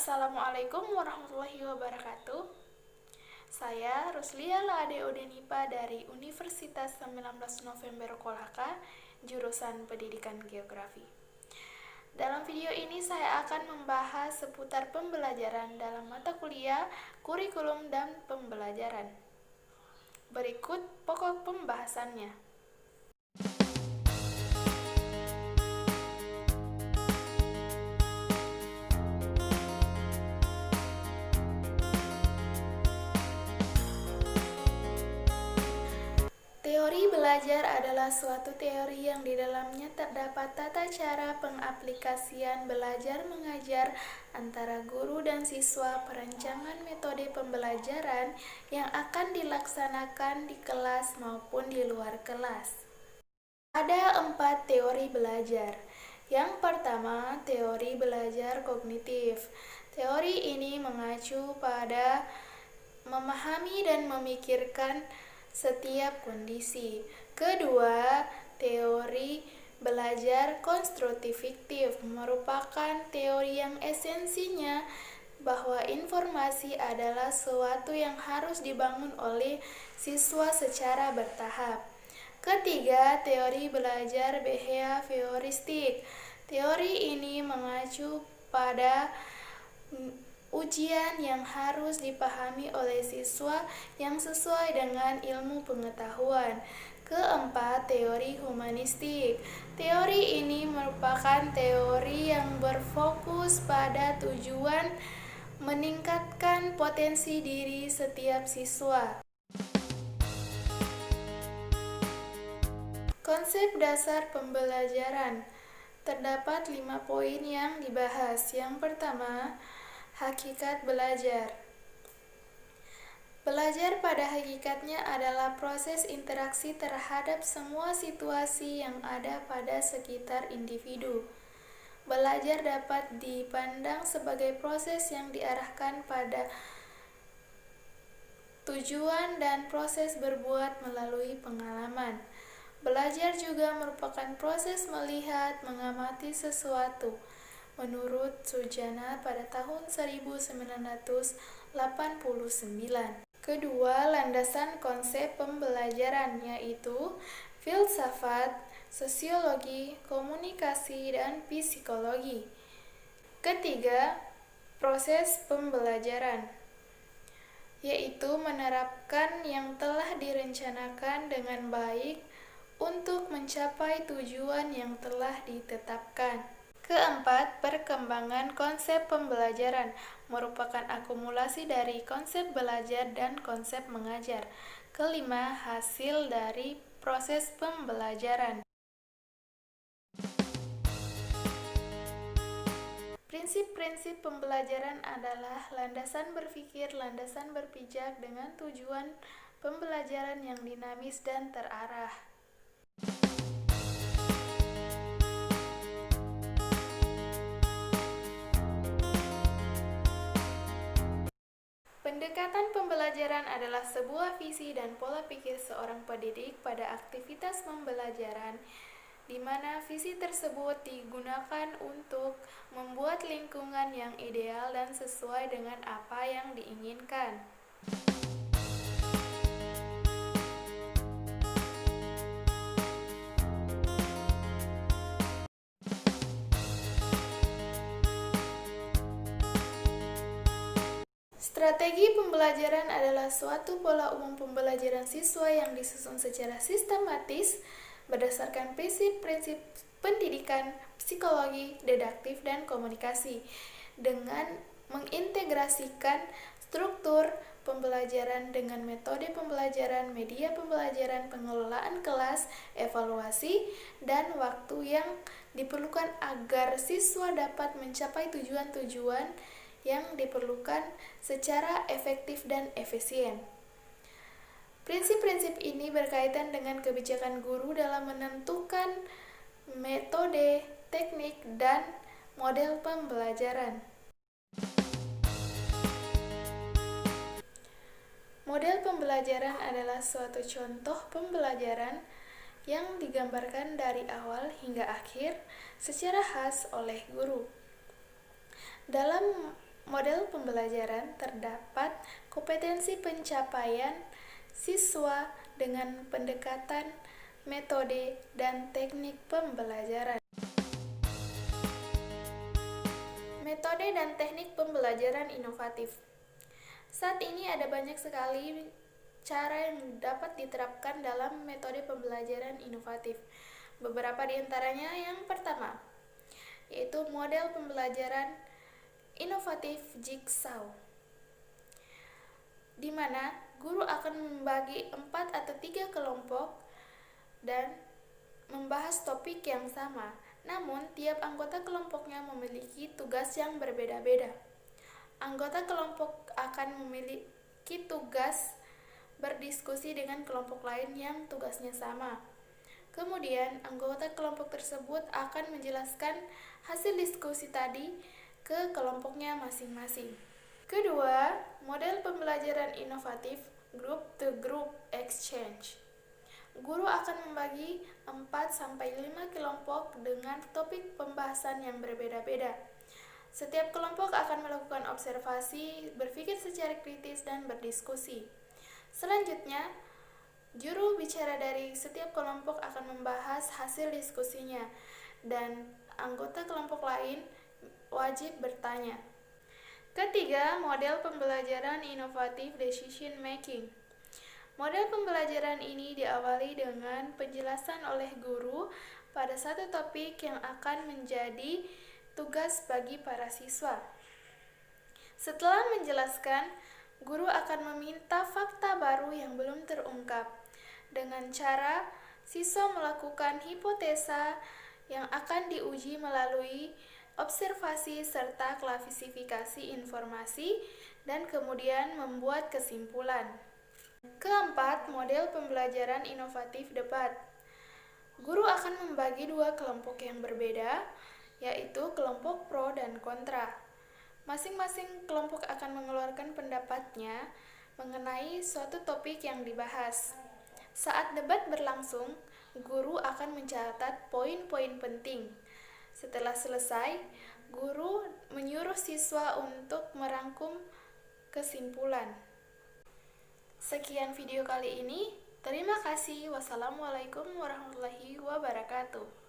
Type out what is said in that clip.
Assalamualaikum warahmatullahi wabarakatuh. Saya Ruslia Laade Odenipa dari Universitas 19 November Kolaka, jurusan Pendidikan Geografi. Dalam video ini saya akan membahas seputar pembelajaran dalam mata kuliah, kurikulum, dan pembelajaran. Berikut pokok pembahasannya. Teori belajar adalah suatu teori yang di dalamnya terdapat tata cara pengaplikasian belajar mengajar antara guru dan siswa, perancangan metode pembelajaran yang akan dilaksanakan di kelas maupun di luar kelas. Ada 4 teori belajar. Yang pertama, teori belajar kognitif. Teori ini mengacu pada memahami dan memikirkan setiap kondisi. Kedua, teori belajar konstruktif merupakan teori yang esensinya bahwa informasi adalah sesuatu yang harus dibangun oleh siswa secara bertahap. Ketiga, teori belajar behavioristik. Teori ini mengacu pada ujian yang harus dipahami oleh siswa yang sesuai dengan ilmu pengetahuan. Keempat, teori humanistik. Teori ini merupakan teori yang berfokus pada tujuan meningkatkan potensi diri setiap siswa. Konsep dasar pembelajaran. Terdapat 5 poin yang dibahas. Yang pertama, hakikat belajar. Belajar pada hakikatnya adalah proses interaksi terhadap semua situasi yang ada pada sekitar individu. Belajar dapat dipandang sebagai proses yang diarahkan pada tujuan dan proses berbuat melalui pengalaman. Belajar juga merupakan proses melihat, mengamati sesuatu. Menurut Sujana pada tahun 1989. Kedua, landasan konsep pembelajaran yaitu filsafat, sosiologi, komunikasi, dan psikologi. Ketiga, proses pembelajaran yaitu menerapkan yang telah direncanakan dengan baik untuk mencapai tujuan yang telah ditetapkan. Keempat, perkembangan konsep pembelajaran merupakan akumulasi dari konsep belajar dan konsep mengajar. Kelima, hasil dari proses pembelajaran. Prinsip-prinsip pembelajaran adalah landasan berpikir, landasan berpijak dengan tujuan pembelajaran yang dinamis dan terarah. Pendekatan pembelajaran adalah sebuah visi dan pola pikir seorang pendidik pada aktivitas pembelajaran, di mana visi tersebut digunakan untuk membuat lingkungan yang ideal dan sesuai dengan apa yang diinginkan. Strategi pembelajaran adalah suatu pola umum pembelajaran siswa yang disusun secara sistematis berdasarkan prinsip-prinsip pendidikan, psikologi, didaktif, dan komunikasi dengan mengintegrasikan struktur pembelajaran dengan metode pembelajaran, media pembelajaran, pengelolaan kelas, evaluasi, dan waktu yang diperlukan agar siswa dapat mencapai tujuan-tujuan yang diperlukan secara efektif dan efisien. Prinsip-prinsip ini berkaitan dengan kebijakan guru dalam menentukan metode, teknik, dan model pembelajaran. Model pembelajaran adalah suatu contoh pembelajaran yang digambarkan dari awal hingga akhir secara khas oleh guru. Dalam model pembelajaran terdapat kompetensi pencapaian siswa dengan pendekatan, metode, dan teknik pembelajaran. Metode dan teknik pembelajaran inovatif. Saat ini ada banyak sekali cara yang dapat diterapkan dalam metode pembelajaran inovatif. Beberapa di antaranya yang pertama, yaitu model pembelajaran inovatif Jigsaw, di mana guru akan membagi 4 atau 3 kelompok dan membahas topik yang sama. Namun, tiap anggota kelompoknya memiliki tugas yang berbeda-beda. Anggota kelompok akan memiliki tugas berdiskusi dengan kelompok lain yang tugasnya sama. Kemudian, anggota kelompok tersebut akan menjelaskan hasil diskusi tadi ke kelompoknya masing-masing. Kedua, model pembelajaran inovatif group-to-group exchange. Guru akan membagi 4-5 kelompok dengan topik pembahasan yang berbeda-beda. Setiap kelompok akan melakukan observasi, berpikir secara kritis, dan berdiskusi. Selanjutnya, juru bicara dari setiap kelompok akan membahas hasil diskusinya, dan anggota kelompok lain wajib bertanya. Ketiga, model pembelajaran inovatif decision making. Model pembelajaran ini diawali dengan penjelasan oleh guru pada satu topik yang akan menjadi tugas bagi para siswa. Setelah menjelaskan, guru akan meminta fakta baru yang belum terungkap. Dengan cara siswa melakukan hipotesa yang akan diuji melalui observasi serta klasifikasi informasi dan kemudian membuat kesimpulan. Keempat, model pembelajaran inovatif debat. Guru akan membagi 2 kelompok yang berbeda, yaitu kelompok pro dan kontra. Masing-masing kelompok akan mengeluarkan pendapatnya mengenai suatu topik yang dibahas. Saat debat berlangsung, guru akan mencatat poin-poin penting. Setelah selesai, guru menyuruh siswa untuk merangkum kesimpulan. Sekian video kali ini. Terima kasih. Wassalamualaikum warahmatullahi wabarakatuh.